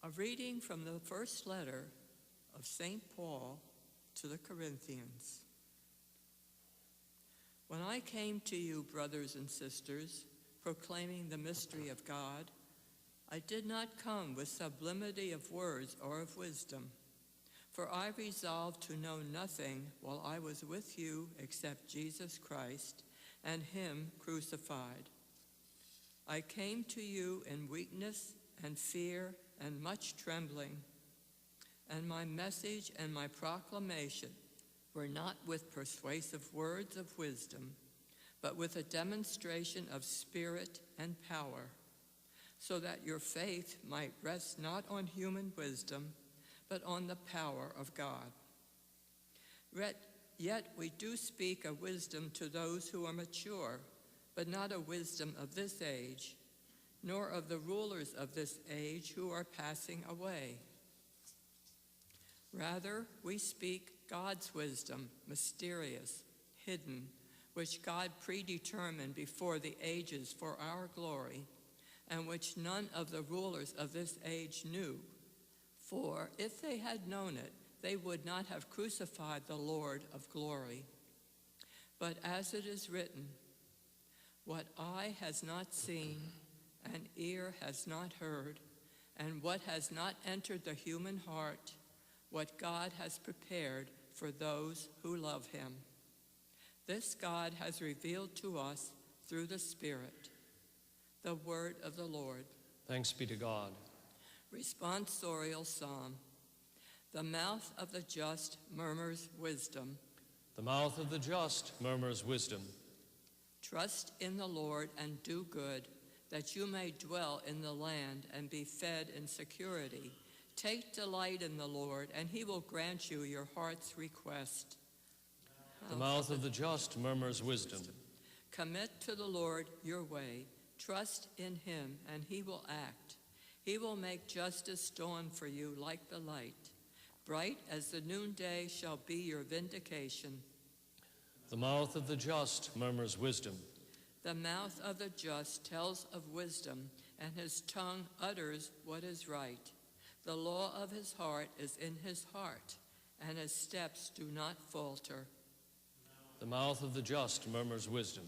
A reading from the first letter of St. Paul to the Corinthians. When I came to you, brothers and sisters, proclaiming the mystery of God, I did not come with sublimity of words or of wisdom, for I resolved to know nothing while I was with you except Jesus Christ and Him crucified. I came to you in weakness and fear and much trembling, and my message and my proclamation were not with persuasive words of wisdom, but with a demonstration of spirit and power, so that your faith might rest not on human wisdom, but on the power of God. Yet we do speak a wisdom to those who are mature, but not a wisdom of this age, nor of the rulers of this age who are passing away. Rather, we speak God's wisdom, mysterious, hidden, which God predetermined before the ages for our glory, and which none of the rulers of this age knew. For if they had known it, they would not have crucified the Lord of glory. But as it is written, what eye has not seen, and ear has not heard, and what has not entered the human heart, what God has prepared for those who love Him. This God has revealed to us through the Spirit. The word of the Lord. Thanks be to God. Responsorial Psalm. The mouth of the just murmurs wisdom. The mouth of the just murmurs wisdom. Trust in the Lord and do good, that you may dwell in the land and be fed in security. Take delight in the Lord, and He will grant you your heart's request. The mouth of the just murmurs wisdom. Commit to the Lord your way. Trust in Him, and He will act. He will make justice dawn for you like the light. Bright as the noonday shall be your vindication. The mouth of the just murmurs wisdom. The mouth of the just tells of wisdom, and his tongue utters what is right. The law of his heart is in his heart, and his steps do not falter. The mouth of the just murmurs wisdom.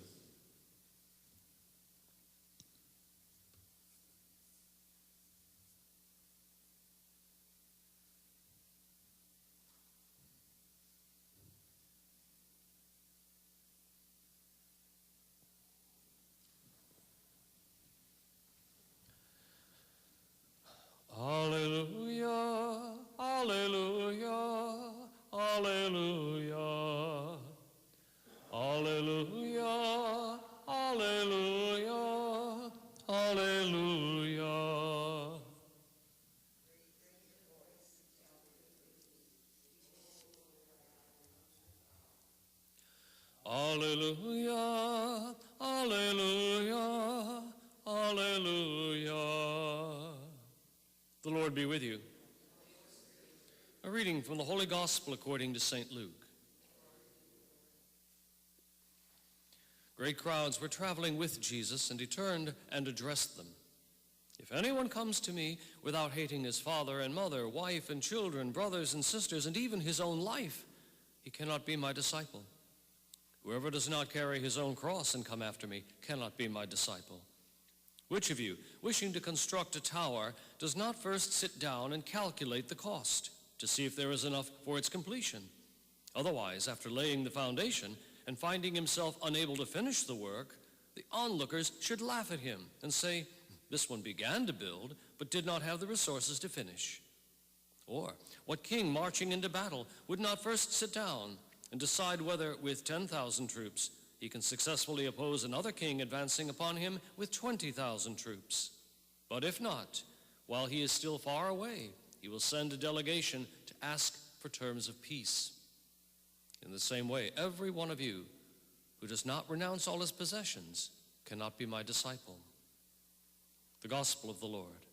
Alleluia, alleluia, alleluia. Alleluia, alleluia, alleluia. Alleluia, alleluia, alleluia. The Lord be with you. A reading from the Holy Gospel according to St. Luke. Great crowds were traveling with Jesus, and He turned and addressed them. If anyone comes to me without hating his father and mother, wife and children, brothers and sisters, and even his own life, he cannot be my disciple. Whoever does not carry his own cross and come after me cannot be my disciple. Which of you, wishing to construct a tower, does not first sit down and calculate the cost to see if there is enough for its completion? Otherwise, after laying the foundation and finding himself unable to finish the work, the onlookers should laugh at him and say, "This one began to build, but did not have the resources to finish." Or, what king marching into battle would not first sit down and decide whether, with 10,000 troops, he can successfully oppose another king advancing upon him with 20,000 troops? But if not, while he is still far away, he will send a delegation to ask for terms of peace. In the same way, every one of you who does not renounce all his possessions cannot be my disciple. The Gospel of the Lord.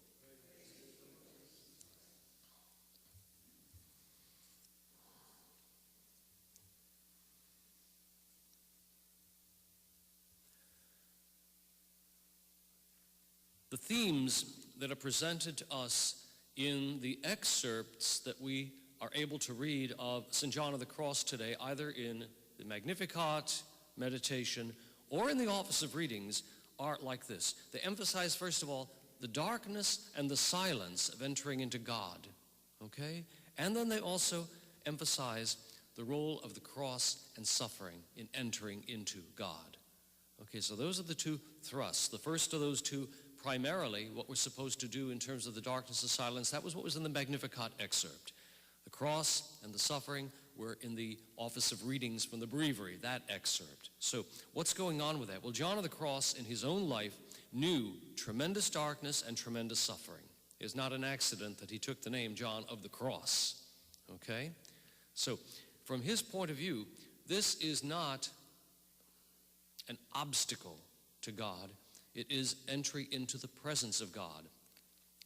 The themes that are presented to us in the excerpts that we are able to read of St. John of the Cross today, either in the Magnificat meditation or in the Office of Readings, are like this. They emphasize, first of all, the darkness and the silence of entering into God, okay? And then they also emphasize the role of the cross and suffering in entering into God. Okay, so those are the two thrusts. The first of those two, primarily what we're supposed to do in terms of the darkness and silence, that was what was in the Magnificat excerpt. The cross and the suffering were in the Office of Readings from the Breviary, that excerpt. So what's going on with that? Well, John of the Cross in his own life knew tremendous darkness and tremendous suffering. It's not an accident that he took the name John of the Cross, okay? So from his point of view, this is not an obstacle to God. It is entry into the presence of God.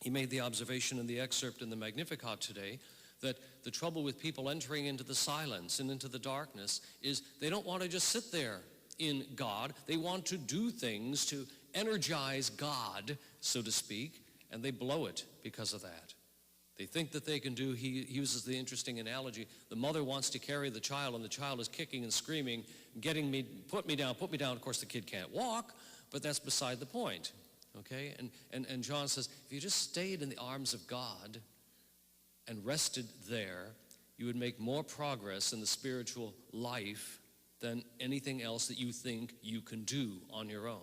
He made the observation in the excerpt in the Magnificat today that the trouble with people entering into the silence and into the darkness is they don't want to just sit there in God. They want to do things to energize God, so to speak, and they blow it because of that. They think that they can do, he uses the interesting analogy, the mother wants to carry the child and the child is kicking and screaming, getting me, put me down. Of course, the kid can't walk, but that's beside the point, okay? And John says, if you just stayed in the arms of God and rested there, you would make more progress in the spiritual life than anything else that you think you can do on your own.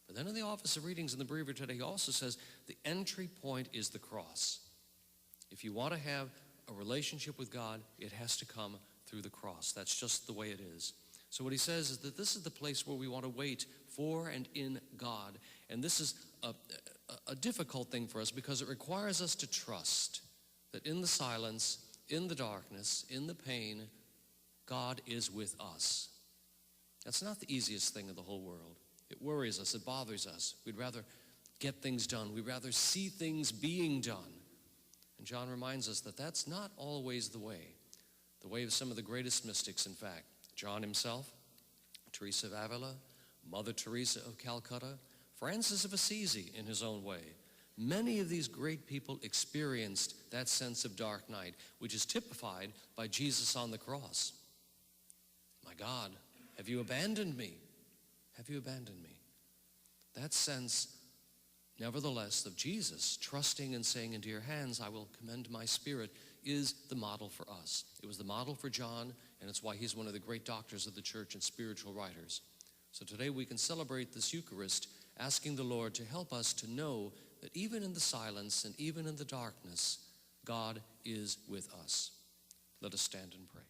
But then in the Office of Readings in the Breviary today, he also says the entry point is the cross. If you want to have a relationship with God, it has to come through the cross. That's just the way it is. So what he says is that this is the place where we want to wait for and in God. And this is a difficult thing for us because it requires us to trust that in the silence, in the darkness, in the pain, God is with us. That's not the easiest thing in the whole world. It worries us, it bothers us. We'd rather get things done. We'd rather see things being done. And John reminds us that that's not always the way of some of the greatest mystics, in fact. John himself, Teresa of Avila, Mother Teresa of Calcutta, Francis of Assisi in his own way. Many of these great people experienced that sense of dark night, which is typified by Jesus on the cross. My God, have you abandoned me? Have you abandoned me? That sense, nevertheless, of Jesus trusting and saying, into your hands I will commend my spirit, is the model for us. It was the model for John, and it's why he's one of the great doctors of the church and spiritual writers. So today we can celebrate this Eucharist, asking the Lord to help us to know that even in the silence and even in the darkness, God is with us. Let us stand and pray.